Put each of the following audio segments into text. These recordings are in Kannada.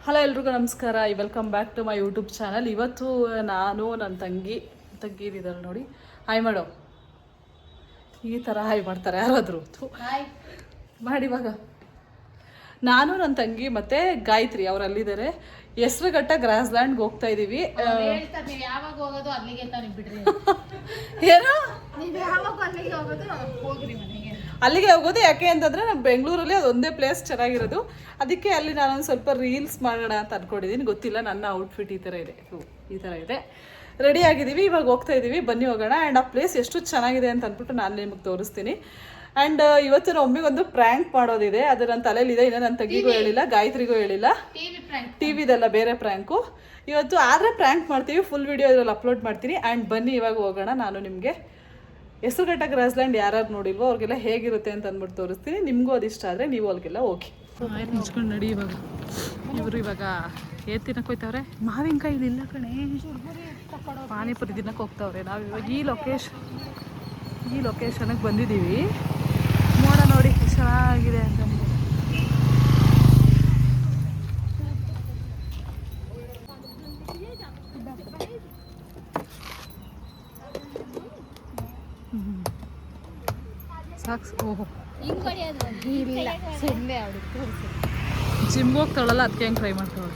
ಹಲೋ ಎಲ್ರಿಗೂ ನಮಸ್ಕಾರ. Welcome back to my YouTube channel. ಇವತ್ತು ನಾನು ನನ್ನ ತಂಗಿರಿದ್ದಾರೆ ನೋಡಿ, ಹಾಯ್ ಮಾಡೋ. ಈ ಥರ ಹಾಯ್ ಮಾಡ್ತಾರೆ ಯಾರಾದರೂ ಮಾಡಿ. ಇವಾಗ ನಾನು ನನ್ನ ತಂಗಿ ಮತ್ತು ಗಾಯತ್ರಿ ಅವ್ರು ಅಲ್ಲಿದ್ದಾರೆ. ಹೆಸ್ರುಘಟ್ಟ ಗ್ರಾಸ್ಲ್ಯಾಂಡ್ಗೆ ಹೋಗ್ತಾ ಇದ್ದೀವಿ. ಏನು ಅಲ್ಲಿಗೆ ಹೋಗೋದು ಯಾಕೆ ಅಂತಂದರೆ ನಮ್ಮ ಬೆಂಗಳೂರಲ್ಲಿ ಅದೊಂದೇ ಪ್ಲೇಸ್ ಚೆನ್ನಾಗಿರೋದು. ಅದಕ್ಕೆ ಅಲ್ಲಿ ನಾನೊಂದು ಸ್ವಲ್ಪ ರೀಲ್ಸ್ ಮಾಡೋಣ ಅಂತ ಅಂದ್ಕೊಂಡಿದ್ದೀನಿ. ಗೊತ್ತಿಲ್ಲ, ನನ್ನ ಔಟ್ಫಿಟ್ ಈ ಥರ ಇದೆ. ರೆಡಿ ಆಗಿದ್ದೀವಿ, ಇವಾಗ ಹೋಗ್ತಾ ಇದ್ದೀವಿ. ಬನ್ನಿ ಹೋಗೋಣ. ಆ್ಯಂಡ್ ಆ ಪ್ಲೇಸ್ ಎಷ್ಟು ಚೆನ್ನಾಗಿದೆ ಅಂತ ಅಂದ್ಬಿಟ್ಟು ನಾನು ನಿಮಗೆ ತೋರಿಸ್ತೀನಿ. ಆ್ಯಂಡ್ ಇವತ್ತು ನಮ್ಮ ಒಮ್ಮೆಗೊಂದು ಪ್ರ್ಯಾಂಕ್ ಮಾಡೋದಿದೆ. ಅದು ನನ್ನ ತಲೆಯಲ್ಲಿದೆ. ಇನ್ನೂ ನನ್ನ ತಂಗಿಗೂ ಹೇಳಿಲ್ಲ, ಗಾಯತ್ರಿಗೂ ಹೇಳಿಲ್ಲ. ಟಿವಿದೆಲ್ಲ ಬೇರೆ ಪ್ರ್ಯಾಂಕು ಇವತ್ತು. ಆದರೆ ಪ್ರ್ಯಾಂಕ್ ಮಾಡ್ತೀವಿ, ಫುಲ್ ವಿಡಿಯೋ ಇದರಲ್ಲಿ ಅಪ್ಲೋಡ್ ಮಾಡ್ತೀನಿ. ಆ್ಯಂಡ್ ಬನ್ನಿ ಇವಾಗ ಹೋಗೋಣ. ನಾನು ನಿಮಗೆ ಹೆಸರುಘಟ್ಟ ಗ್ರಾಸ್ಲ್ಯಾಂಡ್ ಯಾರು ನೋಡಿಲ್ವೋ ಅವ್ರಿಗೆಲ್ಲ ಹೇಗಿರುತ್ತೆ ಅಂತ ಅಂದ್ಬಿಟ್ಟು ತೋರಿಸ್ತೀನಿ. ನಿಮಗೂ ಅದಿಷ್ಟ ಆದರೆ ನೀವು ಅಲ್ಲಿಗೆಲ್ಲ ಹೋಗಿ ನಿಂಚ್ಕೊಂಡು ನಡಿ. ಇವರು ಇವಾಗ ಏತ್ ತಿನ್ನಕ್ಕೆ ಹೋಗ್ತಾವ್ರೆ. ಮಾವಿನಕಾಯಿ ಇಲ್ಲ ಕಣೆ, ಪಾನಿಪುರಿ ತಿನ್ನಕ್ಕೆ ಹೋಗ್ತಾವ್ರೆ. ನಾವು ಇವಾಗ ಈ ಲೊಕೇಶನ್ಗೆ ಬಂದಿದ್ದೀವಿ. ಮೋಡ ನೋಡಿ ಎಷ್ಟು ಚೆನ್ನಾಗಿದೆ ಅಂತ. ಓಹೋ, ಜಿಮ್ಗೆ ಹೋಗ್ತಾಳಲ್ಲ, ಅದಕ್ಕೆ ಹೆಂಗೆ ಟ್ರೈ ಮಾಡ್ತಾಳೆ.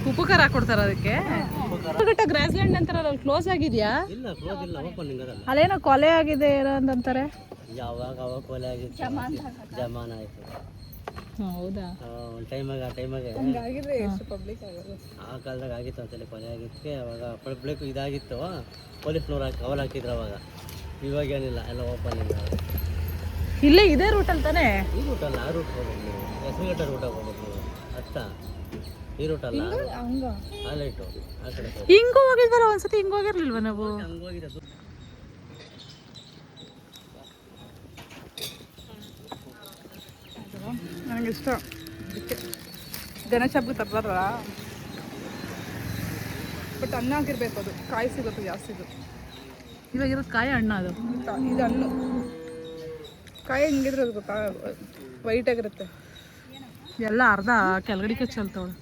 ಉಪ್ಪು ಖಾರ ಹಾಕೊಡ್ತಾರ ಅದಕ್ಕೆ. ಹೆಸರುಘಟ್ಟ ಗ್ರಾಸ್ಲ್ಯಾಂಡ್ ಅಂತಾರಲ್ಲ, ಅಲ್ಲಿ ಕ್ಲೋಸ್ ಆಗಿದೆಯಾ? ಅಲ್ಲೇನೋ ಕೊಲೆ ಆಗಿದೆ ಅಂತಾರೆ. ಯಾವಾಗ ಕೊಲೆ ಆಗಿತ್ತು, ಜಮಾನ ಆಯ್ತು. ಹೌದಾ? ಆ ಕಾಲದಾಗ ಆಗಿತ್ತು ಅಂತೇಳಿ ಕೊಲೆ ಆಗಿತ್ತು. ಅವಾಗ ಪಬ್ಲಿಕ್ ಇದಾಗಿತ್ತು, ಪೊಲೀಸ್ನವ್ರು ಕವಲ್ ಹಾಕಿದ್ರು ಅವಾಗ. ಇವಾಗ ಏನಿಲ್ಲ, ಎಲ್ಲ ಓಪನ್ ಇಲ್ಲ. ಇಲ್ಲೇ ಇದೇ ರೂಟಲ್ಲಿ ತಾನೇ? ಈ ರೂಟಲ್ಲ, ಆ ರೂಟ್ ಹೋಗ್ಬೇಕು. ಹೆಸರುಘಟ್ಟ ರೂಟಾಗಿ ಹೋಗ್ಬೇಕು ನೀವು. ಅಷ್ಟ ಈ ರೂಟಲ್ಲ, ಆ ಲೈಟು ಆ ಕಡೆ ಹಿಂಗೂ ಹೋಗಿದ್ವಲ್ಲ ಒಂದ್ಸತಿ. ಹಿಂಗೆ ಹೋಗಿರ್ಲಿಲ್ವ ನಾವು? ಹಂಗೆ ಹೋಗಿರೋದು. ನನಗೆ ಇಷ್ಟ. ಗಣೇಶ ಹಬ್ಬ ತರ್ತಾರಲ್ಲ, ಬಟ್ ಹಣ್ಣು ಹಾಕಿರ್ಬೇಕು. ಅದು ಕಾಯಿ ಸಿಗುತ್ತೆ ಜಾಸ್ತಿದು. ಇವಾಗ ಇರೋದು ಕಾಯಿ ಹಣ್ಣು. ಅದು ಇದು ಹಣ್ಣು. ಕಾಯಿ ಹಿಂಗಿದ್ರೆ ಅದು ಗೊತ್ತಾ, ವೈಟ್ ಆಗಿರುತ್ತೆ. ಎಲ್ಲ ಅರ್ಧ ಕೆಳಗಡಿಕೆ ಚೆಲ್ತಾವಳು.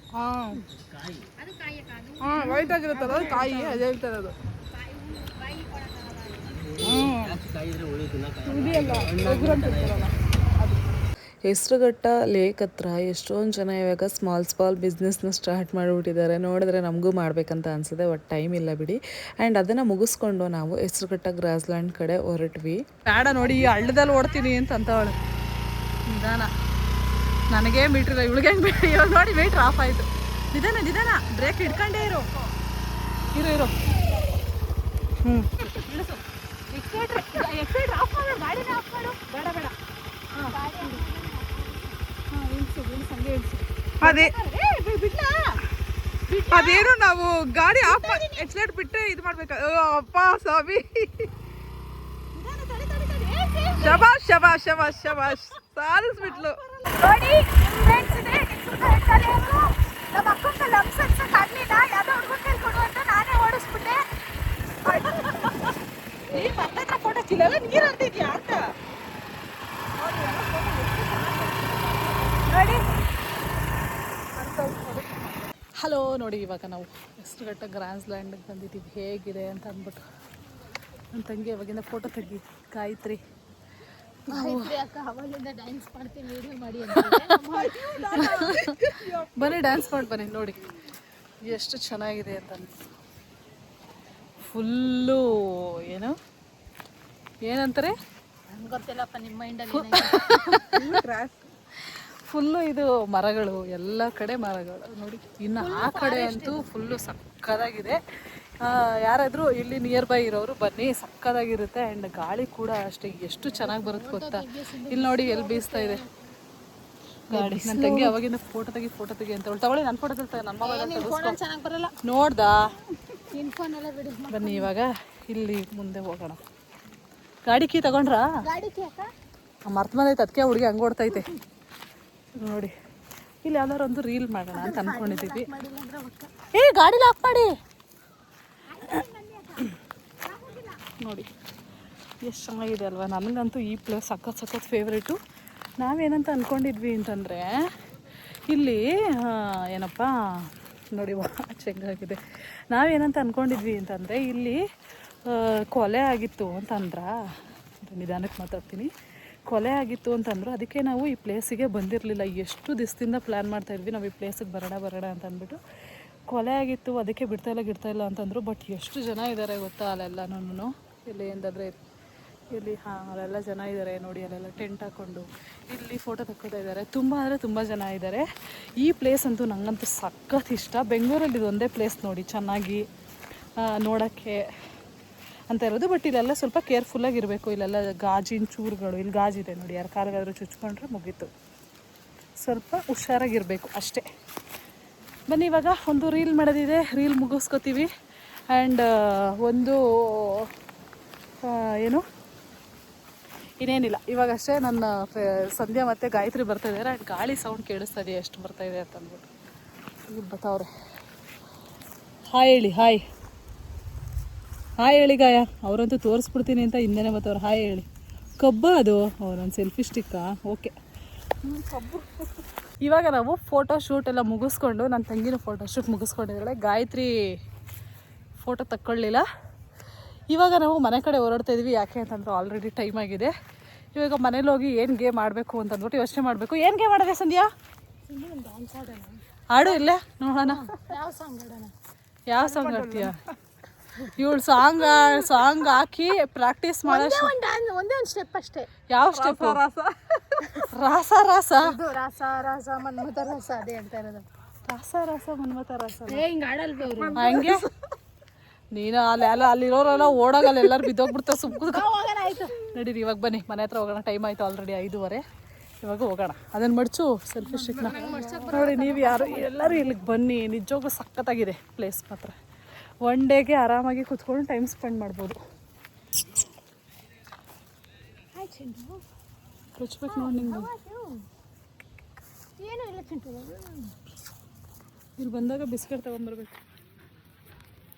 ಹಾಂ ವೈಟ್ ಆಗಿರುತ್ತಲ್ಲ ಅದು ಕಾಯಿ. ಅದು ಹೇಳ್ತಾರೆ ಅದು. ಹೆಸರುಘಟ್ಟ ಲೇಕ್ ಹತ್ರ ಎಷ್ಟೊಂದು ಜನ ಇವಾಗ ಸ್ಮಾಲ್ ಬಿಸ್ನೆಸ್ನ ಸ್ಟಾರ್ಟ್ ಮಾಡಿಬಿಟ್ಟಿದ್ದಾರೆ. ನೋಡಿದ್ರೆ ನಮಗೂ ಮಾಡಬೇಕಂತ ಅನಿಸಿದೆ, ಬಟ್ ಟೈಮ್ ಇಲ್ಲ ಬಿಡಿ. ಆ್ಯಂಡ್ ಅದನ್ನು ಮುಗಿಸ್ಕೊಂಡು ನಾವು ಹೆಸರುಘಟ್ಟ ಗ್ರಾಸ್ಲ್ಯಾಂಡ್ ಕಡೆ ಹೊರಟ್ವಿ. ಬೇಡ ನೋಡಿ, ಈ ಹಳ್ಳದಲ್ಲಿ ಓಡ್ತೀನಿ ಅಂತವಳು. ನಿಧಾನ, ನನಗೇ ಮೀಟ್ರ್ ಇಲ್ಲ, ಇವಳಿಗೆ ಹೆಂಗೆ ಇವಾಗ ನೋಡಿ ಮೀಟ್ರ್ ಆಫ್ ಆಯಿತು. ನಿಧಾನ ಬ್ರೇಕ್ ಹಿಡ್ಕೊಂಡೇ ಇರೋ. ಎಕ್ಸೈಟ್ ಆಫ್ ಮಾಡು, ಗಾಡಿನ ಆಫ್ ಮಾಡು. ಬೇಡ ಅದೇನು ನಾವು ಗಾಡಿ ಆಫ್ ಎಕ್ಸಲೇಟ್ ಬಿಟ್ಟೆ ಇದು ಮಾಡ್ಬೇಕು. ಅಪ್ಪ ಸ್ವಾಮಿ, ಶಬಾಷ್ ಸಾಲಿಸ್ಬಿಟ್ಲು ನೋಡಿ. ಫೋಟೋ ಚಿಲ್ಲ ನೀರು ಅಂತಿದ್ಯಾ ಅಂತ ನೋಡಿ. ಹಲೋ ನೋಡಿ, ಇವಾಗ ನಾವು ಹೆಸರುಘಟ್ಟ ಗ್ರಾಸ್ಲ್ಯಾಂಡ್ಗೆ ಬಂದಿದ್ದೀವಿ. ಹೇಗಿದೆ ಅಂತ ಅಂದ್ಬಿಟ್ಟು ನನ್ನ ತಂಗಿ ಅವಾಗಿಂದ ಫೋಟೋ ತೆಗಿ. ಗಾಯತ್ರಿ ಬನ್ನಿ ಡ್ಯಾನ್ಸ್ ಮಾಡಿ ಬನ್ನಿ. ನೋಡಿ ಎಷ್ಟು ಚೆನ್ನಾಗಿದೆ ಅಂತ. ಫುಲ್ಲು ಏನಂತಾರೆ ಗೊತ್ತಿಲ್ಲಪ್ಪ, ನಿಮ್ಮ ಫುಲ್ಲು ಇದು ಮರಗಳು, ಎಲ್ಲ ಕಡೆ ಮರಗಳು ನೋಡಿ. ಇನ್ನು ಆ ಕಡೆ ಅಂತೂ ಫುಲ್ಲು ಸಕ್ಕದಾಗಿದೆ. ಯಾರಾದರೂ ಇಲ್ಲಿ ನಿಯರ್ ಬೈ ಇರೋರು ಬನ್ನಿ, ಸಕ್ಕದಾಗಿರುತ್ತೆ. ಆ್ಯಂಡ್ ಗಾಳಿ ಕೂಡ ಅಷ್ಟೇ ಎಷ್ಟು ಚೆನ್ನಾಗಿ ಬರುತ್ತೆ ಗೊತ್ತಾ. ಇಲ್ಲಿ ನೋಡಿ ಎಲ್ಲಿ ಬೀಸ್ತಾ ಇದೆ ಗಾಡಿ. ನನ್ನ ತಂಗಿ ಅವಾಗಿಂದ ಫೋಟೋ ತೆಗಿ ಅಂತ ತಗೊಳ್ಳಿ. ನನ್ನ ಫೋಟೋ ತೆಗಿತಾರೆ, ನನ್ನ ಮಗ ನೋಡ್ದಾ. ಬನ್ನಿ ಇವಾಗ ಇಲ್ಲಿ ಮುಂದೆ ಹೋಗೋಣ. ಗಾಡಿ ಕೀ ತಗೊಂಡ್ರಾ? ಮರ್ತ ಬಂದೈತೆ, ಅದಕ್ಕೆ ಹುಡುಗಿ ಹಂಗೆ ಓಡ್ತೈತೆ ನೋಡಿ. ಇಲ್ಲಿ ಯಾವ್ದಾರು ಒಂದು ರೀಲ್ ಮಾಡೋಣ ಅಂತ ಅನ್ಕೊಂಡಿದ್ದೀವಿ. ಗಾಡಿ ಲಾಕ್ ಮಾಡಿ ನೋಡಿ. ಎಷ್ಟು ಚೆನ್ನಾಗಿದೆ ಅಲ್ವಾ. ನನಗಂತೂ ಈ ಪ್ಲೇಸ್ ಸಖತ್ ಫೇವ್ರೇಟು. ನಾವೇನಂತ ಅಂದ್ಕೊಂಡಿದ್ವಿ ಅಂತಂದರೆ ಇಲ್ಲಿ ಏನಪ್ಪ ನೋಡಿ ವಾಚ್ ಹೆಂಗಾಗಿದೆ. ನಾವೇನಂತ ಅಂದ್ಕೊಂಡಿದ್ವಿ ಅಂತಂದರೆ ಇಲ್ಲಿ ಕೊಲೆ ಆಗಿತ್ತು ಅಂತಂದ್ರೆ, ನಿಧಾನಕ್ಕೆ ಮಾತಾಡ್ತೀನಿ, ಕೊಲೆ ಆಗಿತ್ತು ಅಂತಂದ್ರು. ಅದಕ್ಕೆ ನಾವು ಈ ಪ್ಲೇಸಿಗೆ ಬಂದಿರಲಿಲ್ಲ. ಎಷ್ಟು ದಿವಸದಿಂದ ಪ್ಲ್ಯಾನ್ ಮಾಡ್ತಾಯಿದ್ವಿ ನಾವು ಈ ಪ್ಲೇಸಿಗೆ ಬರೋಣ ಅಂತ ಅಂದ್ಬಿಟ್ಟು. ಕೊಲೆ ಆಗಿತ್ತು ಅದಕ್ಕೆ ಗಿಡ್ತಾಯಿಲ್ಲ ಅಂತಂದರು. ಬಟ್ ಎಷ್ಟು ಜನ ಇದ್ದಾರೆ ಗೊತ್ತಾ ಅಲ್ಲೆಲ್ಲನೂ. ಇಲ್ಲಿ ಎಂದಾದರೆ ಇಲ್ಲಿ ಅಲ್ಲೆಲ್ಲ ಜನ ಇದ್ದಾರೆ ನೋಡಿ. ಅಲ್ಲೆಲ್ಲ ಟೆಂಟ್ ಹಾಕ್ಕೊಂಡು ಇಲ್ಲಿ ಫೋಟೋ ತಕ್ಕೋತಾ ಇದ್ದಾರೆ. ತುಂಬ ಅಂದರೆ ತುಂಬ ಜನ ಇದ್ದಾರೆ. ಈ ಪ್ಲೇಸ್ ಅಂತೂ ನನಗಂತೂ ಸಖತ್ ಇಷ್ಟ. ಬೆಂಗಳೂರಲ್ಲಿ ಇದೊಂದೇ ಪ್ಲೇಸ್ ನೋಡಿ ಚೆನ್ನಾಗಿ ನೋಡೋಕ್ಕೆ ಅಂತ ಇರೋದು. ಬಟ್ ಇಲ್ಲೆಲ್ಲ ಸ್ವಲ್ಪ ಕೇರ್ಫುಲ್ಲಾಗಿರಬೇಕು. ಇಲ್ಲೆಲ್ಲ ಗಾಜಿನ ಚೂರುಗಳು, ಇಲ್ಲಿ ಗಾಜಿದೆ ನೋಡಿ, ಯಾರು ಕಾಲಿಗಾದರೂ ಚುಚ್ಕೊಂಡ್ರೆ ಮುಗೀತು. ಸ್ವಲ್ಪ ಹುಷಾರಾಗಿರಬೇಕು ಅಷ್ಟೇ. ಬನ್ನಿ ಇವಾಗ ಒಂದು ರೀಲ್ ಮಾಡೋದಿದೆ, ರೀಲ್ ಮುಗಿಸ್ಕೋತೀವಿ. ಆ್ಯಂಡ್ ಒಂದು ಏನು ಇನ್ನೇನಿಲ್ಲ, ಇವಾಗಷ್ಟೇ ನನ್ನ ಸಂಧ್ಯಾ ಮತ್ತು ಗಾಯತ್ರಿ ಬರ್ತಾಯಿದ್ದಾರೆ. ಆ್ಯಂಡ್ ಗಾಳಿ ಸೌಂಡ್ ಕೇಳಿಸ್ತಾ ಇದೆ ಎಷ್ಟು ಬರ್ತಾಯಿದೆ ಅಂತ ಅಂದ್ಬಿಟ್ಟು. ಈಗ ಬರ್ತಾವ್ರೆ. ಹಾಯ್ ಹೇಳಿ, ಹಾಯ್ ಹೇಳಿ ಗಾಯ. ಅವರಂತೂ ತೋರಿಸ್ಬಿಡ್ತೀನಿ ಅಂತ ಹಿಂದೆನೇ ಬರ್ತಾವ್ರೆ. ಹಾಯ್ ಹೇಳಿ. ಕಬ್ಬ ಅದು ನನ್ನ ಸೆಲ್ಫಿ ಸ್ಟಿಕ್ಕಾ? ಓಕೆ ಕಬ್ಬು. ಇವಾಗ ನಾವು ಫೋಟೋ ಶೂಟ್ ಎಲ್ಲ ಮುಗಿಸ್ಕೊಂಡು, ನನ್ನ ತಂಗಿನ ಫೋಟೋ ಶೂಟ್ ಮುಗಿಸ್ಕೊಂಡಿದ್ದಾಳೆ. ಗಾಯತ್ರಿ ಫೋಟೋ ತಕ್ಕೊಳ್ಳಿಲ್ಲ. ಇವಾಗ ನಾವು ಮನೆ ಕಡೆ ಹೊರಡ್ತಾ ಇದ್ವಿ. ಯಾಕೆ ಅಂತಂದ್ರೆ ಆಲ್ರೆಡಿ ಟೈಮ್ ಆಗಿದೆ. ಇವಾಗ ಮನೇಲಿ ಹೋಗಿ ಏನು ಗೇಮ್ ಆಡಬೇಕು ಅಂತಂದ್ಬಿಟ್ಟು ಯೋಚನೆ ಮಾಡಬೇಕು. ಏನು ಗೇಮ್ ಆಡೋದೆ ಸಂಧ್ಯಾ? ಆಡು ಇಲ್ಲ ನೋಡೋಣ. ಯಾವ ಸಾಂಗ್ ಆಡ್ತೀಯ? ಇವಳು ಸಾಂಗ್ ಹಾಕಿ ಪ್ರಾಕ್ಟೀಸ್ ಮಾಡೋ. ಒಂದೇ ಒಂದು ಸ್ಟೆಪ್ ಅಷ್ಟೇ. ಯಾವ ಸ್ಟೆಪ್? ರಾಸ ಮನ್ಮಥ ರಾಸ ಅದೇ ಹೇಳ್ತಾ ಇರೋದು. ರಾಸ ಮನ್ಮಥ ರಾಸ ಹಿಂಗೆ ಆಡಲ್ವ ಹಂಗೆ? ನೀನು ಅಲ್ಲಿರೋರೆಲ್ಲ ಓಡೋಗಲ್ಲ, ಎಲ್ಲರೂ ಬಿದ್ದೋಗ್ಬಿಡ್ತಾರೆ. ಆಯ್ತು ನಡೀರಿ ಇವಾಗ ಬನ್ನಿ, ಮನೆ ಹತ್ರ ಹೋಗೋಣ. ಟೈಮ್ ಆಯಿತು ಆಲ್ರೆಡಿ 5:15. ಇವಾಗ ಹೋಗೋಣ. ಅದನ್ನು ಮಡ್ಚು ಸೆಲ್ಫಿ ಸ್ಟಿಕ್ನ ನೋಡಿ. ನೀವು ಯಾರು ಎಲ್ಲರೂ ಇಲ್ಲಿಗೆ ಬನ್ನಿ. ನಿಜವಾಗ್ಲೂ ಸಖತ್ತಾಗಿದೆ ಪ್ಲೇಸ್ ಮಾತ್ರ. ಒನ್ ಡೇಗೆ ಆರಾಮಾಗಿ ಕೂತ್ಕೊಂಡು ಟೈಮ್ ಸ್ಪೆಂಡ್ ಮಾಡ್ಬೋದು. ಕುಚ್ಬೇಕು ನೋಡಿ ನಿಮ್ಗೆ. ಏನು ಇಲ್ಲ ಚಿಂಟು. ಇಲ್ಲಿ ಬಂದಾಗ ಬಿಸ್ಕೆಟ್ ತೊಗೊಂಬರ್ಬೇಕು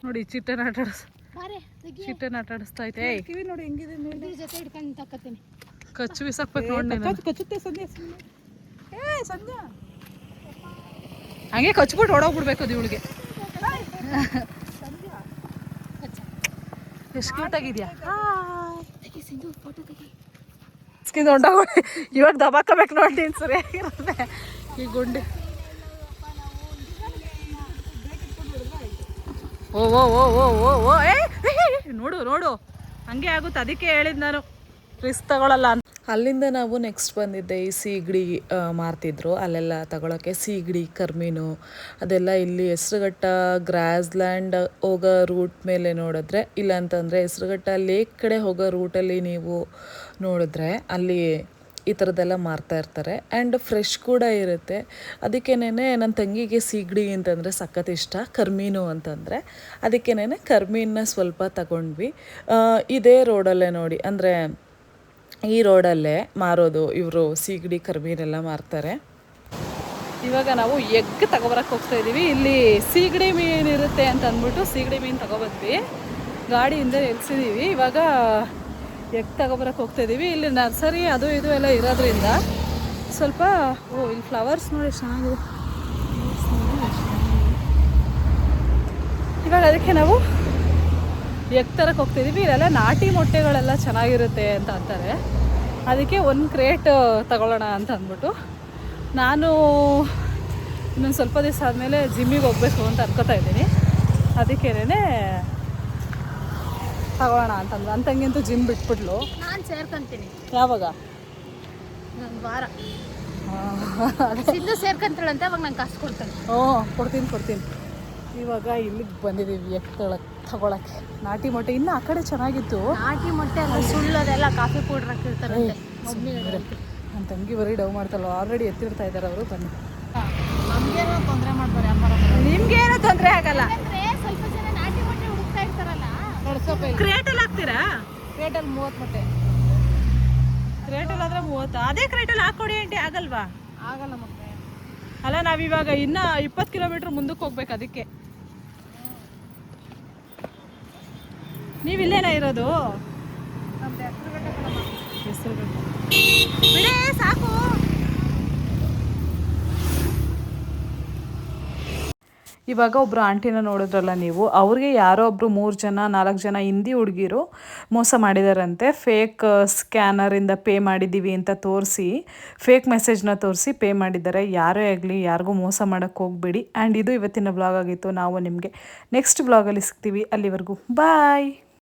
ನೋಡಿ. ಚಿಟ್ಟೆನ ಆಟ ಆಡಿಸ್ತಾ ಐತೆ. ಕಿವಿ ನೋಡಿ ಹೆಂಗಿದೆ ನೋಡಿ. ಜೊತೆ ಹಿಡ್ಕೊಂಡು ತಕ್ಕತ್ತೀನಿ. ಕಚ್ಚು ಬಿಸಾಕ್ಬೇಕು ನೋಡಿ. ಕಚ್ಚುತ್ತೆ ಸಂಧ್ಯಾ. ಸಂಧ್ಯಾ ಹಂಗೆ ಕಚ್ಬಿಟ್ಟು ಓಡೋಗ್ಬಿಡ್ಬೇಕು ಅದು ಇವಳಿಗೆ. ಎಷ್ಟು ಕ್ಯೂಟ್ ಆಗಿದ್ಯಾ? ಸ್ಕಿನ್ ಹೊಂಟೋಗಿ ಇವಾಗ ದಬಾಕಬೇಕು ನೋಡಿ. ನೀನು ಸರಿಯಾಗಿರುತ್ತೆ ಈ ಗುಂಡಿ. ಓ ಓ ಓ ಓ ಓ ಓ ಏ ನೋಡು ಹಂಗೆ ಆಗುತ್ತೆ. ಅದಕ್ಕೆ ಹೇಳಿದ್ದು ನಾನು ರಿಸ್ಕ್ ತಗೊಳ್ಳಲ್ಲ ಅಂತ. ಅಲ್ಲಿಂದ ನಾವು ನೆಕ್ಸ್ಟ್ ಬಂದಿದ್ದೆ ಈ ಸೀಗಡಿ ಮಾರ್ತಿದ್ರು. ಅಲ್ಲೆಲ್ಲ ತಗೊಳಕ್ಕೆ ಸೀಗಡಿ, ಕರ್ಮೀನು ಅದೆಲ್ಲ ಇಲ್ಲಿ ಹೆಸ್ರುಘಟ್ಟ ಗ್ರಾಸ್ಲ್ಯಾಂಡ್ ಹೋಗೋ ರೂಟ್ ಮೇಲೆ ನೋಡಿದ್ರೆ, ಇಲ್ಲಾಂತಂದರೆ ಹೆಸ್ರುಘಟ್ಟ ಲೇಕ್ ಕಡೆ ಹೋಗೋ ರೂಟಲ್ಲಿ ನೀವು ನೋಡಿದ್ರೆ ಅಲ್ಲಿ ಈ ಥರದ್ದೆಲ್ಲ ಮಾರ್ತಾ ಇರ್ತಾರೆ. ಆ್ಯಂಡ್ ಫ್ರೆಶ್ ಕೂಡ ಇರುತ್ತೆ. ಅದಕ್ಕೇನೆ ನನ್ನ ತಂಗಿಗೆ ಸೀಗಡಿ ಅಂತಂದರೆ ಸಖತ್ ಇಷ್ಟ, ಕರ್ಮೀನು ಅಂತಂದರೆ. ಅದಕ್ಕೇನೆ ಕರ್ಮೀನ ಸ್ವಲ್ಪ ತಗೊಂಡ್ವಿ. ಇದೇ ರೋಡಲ್ಲೇ ನೋಡಿ, ಅಂದರೆ ಈ ರೋಡಲ್ಲೇ ಮಾರೋದು ಇವರು ಸೀಗಡಿ, ಕರ್ಮೀನೆಲ್ಲ ಮಾರ್ತಾರೆ. ಇವಾಗ ನಾವು ಎಗ್ ತಗೊಬರಕ್ಕೆ ಹೋಗ್ತಾ ಇದ್ದೀವಿ. ಇಲ್ಲಿ ಸೀಗಡಿ ಮೀನು ಇರುತ್ತೆ ಅಂತ ಅಂದ್ಬಿಟ್ಟು ಸೀಗಡಿ ಮೀನು ತಗೊಬಂದ್ವಿ. ಗಾಡಿಯಿಂದ ನಿಲ್ಸಿದ್ದೀವಿ. ಇವಾಗ ಎಗ್ ತಗೊಬರಕ್ಕೆ ಹೋಗ್ತಾ ಇದ್ದೀವಿ. ಇಲ್ಲಿ ನರ್ಸರಿ ಅದು ಇದು ಎಲ್ಲ ಇರೋದ್ರಿಂದ ಸ್ವಲ್ಪ ಇಲ್ಲಿ ಫ್ಲವರ್ಸ್ ನೋಡಿ ಚೆನ್ನಾಗಿದೆ. ಇವಾಗ ಅದಕ್ಕೆ ನಾವು ಎಗ್ ತರಕ್ಕೆ ಹೋಗ್ತಿದ್ದೀವಿ. ಇಲ್ಲೆಲ್ಲ ನಾಟಿ ಮೊಟ್ಟೆಗಳೆಲ್ಲ ಚೆನ್ನಾಗಿರುತ್ತೆ ಅಂತ ಅಂತಾರೆ. ಅದಕ್ಕೆ ಒಂದು ಕ್ರೇಟ್ ತಗೊಳ್ಳೋಣ ಅಂತ ಅಂದ್ಬಿಟ್ಟು ನಾನು ಇನ್ನೊಂದು ಸ್ವಲ್ಪ ದಿವಸ ಆದಮೇಲೆ ಜಿಮ್ಮಿಗೆ ಹೋಗಬೇಕು ಅಂತ ಅನ್ಕೋತಾ ಇದ್ದೀನಿ. ಅದಕ್ಕೇನೆ ತಗೊಳ್ಳೋಣ ಅಂತಂದು. ನನ್ನ ತಂಗಿಂತೂ ಜಿಮ್ ಬಿಟ್ಬಿಟ್ಲು. ನಾನು ಸೇರ್ಕೊಂತೀನಿ. ಯಾವಾಗ? ಒಂದು ವಾರ ಸಿದ್ದು ಸೇರ್ಕೊಂತಾಳಂತೆ. ಅವಾಗ ನಾನು ಕಾಸು ಕೊಡ್ತೇನೆ. ಕೊಡ್ತೀನಿ. ಇವಾಗ ಇಲ್ಲಿಗೆ ಬಂದಿದ್ದೀವಿ ಎಗ್ ತಗೊಳಕ್ಕೆ. ನಾಟಿ ಮೊಟ್ಟೆ ಇನ್ನು ಆ ಕಡೆ ಚೆನ್ನಾಗಿತ್ತು. ನಾಟಿ ಮೊಟ್ಟೆ ಅಲ್ಲ, ಸುಳ್ಳೋದೆಲ್ಲ ಕಾಫಿ ಪೌಡ್ರ್ ಹಾಕಿರ್ತಾರೆ. ನನ್ನ ತಂಗಿ ಬರೀ ಡವ್ ಮಾಡ್ತಲ್ಲ. ಆಲ್ರೆಡಿ ಎತ್ತಿರ್ತಾ ಇದ್ದಾರೆ ಅವರು. ಬನ್ನಿ, ನಮಗೇನೋ ತೊಂದರೆ ಮಾಡ್ತಾರೆ ವ್ಯಾಪಾರ. ನಿಮ್ಗೇನೋ ತೊಂದರೆ ಆಗಲ್ಲ. ಸ್ವಲ್ಪ ಜನ ನಾಟಿ ಮೊಟ್ಟೆ ಹುಡುಕ್ತಾ ಇರ್ತಾರಲ್ಲ. ಕ್ರೇಟಲ್ಲಿ ಹಾಕ್ತೀರಾ? ಕ್ರೇಟಲ್ಲಿ 30 ಮೊಟ್ಟೆ. ಕ್ರೇಟಲ್ಲಿ ಆದರೆ 30. ಅದೇ ಕ್ರೇಟಲ್ಲಿ ಹಾಕ್ಕೊಡಿ ಆಂಟಿ. ಆಗಲ್ವಾ? ಆಗಲ್ಲ ಮತ್ತೆ. ಅಲ್ಲ, ನಾವಿವಾಗ ಇನ್ನೂ 20 ಕಿಲೋಮೀಟ್ರ್ ಮುಂದಕ್ಕೆ ಹೋಗ್ಬೇಕು. ಅದಕ್ಕೆ ನೀವಿಲ್ಲೇನ ಇರೋದು? ನಮ್ದು ಹೆಸರುಗಳು ಬಿಡೇ ಸಾಕು. ಇವಾಗ ಒಬ್ಬರು ಆಂಟಿನ ನೋಡಿದ್ರಲ್ಲ ನೀವು, ಅವ್ರಿಗೆ ಯಾರೋ ಒಬ್ಬರು 3 ಜನ 4 ಜನ ಹಿಂದಿ ಹುಡುಗಿರು ಮೋಸ ಮಾಡಿದಾರಂತೆ. ಫೇಕ್ ಸ್ಕ್ಯಾನರಿಂದ ಪೇ ಮಾಡಿದ್ದೀವಿ ಅಂತ ತೋರಿಸಿ, ಫೇಕ್ ಮೆಸೇಜ್ನ ತೋರಿಸಿ ಪೇ ಮಾಡಿದ್ದಾರೆ. ಯಾರೇ ಆಗಲಿ ಯಾರಿಗೂ ಮೋಸ ಮಾಡೋಕ್ಕೆ ಹೋಗಬೇಡಿ. ಆ್ಯಂಡ್ ಇದು ಇವತ್ತಿನ ಬ್ಲಾಗ್ ಆಗಿತ್ತು. ನಾವು ನಿಮಗೆ ನೆಕ್ಸ್ಟ್ ಬ್ಲಾಗಲ್ಲಿ ಸಿಗ್ತೀವಿ. ಅಲ್ಲಿವರೆಗೂ ಬಾಯ್.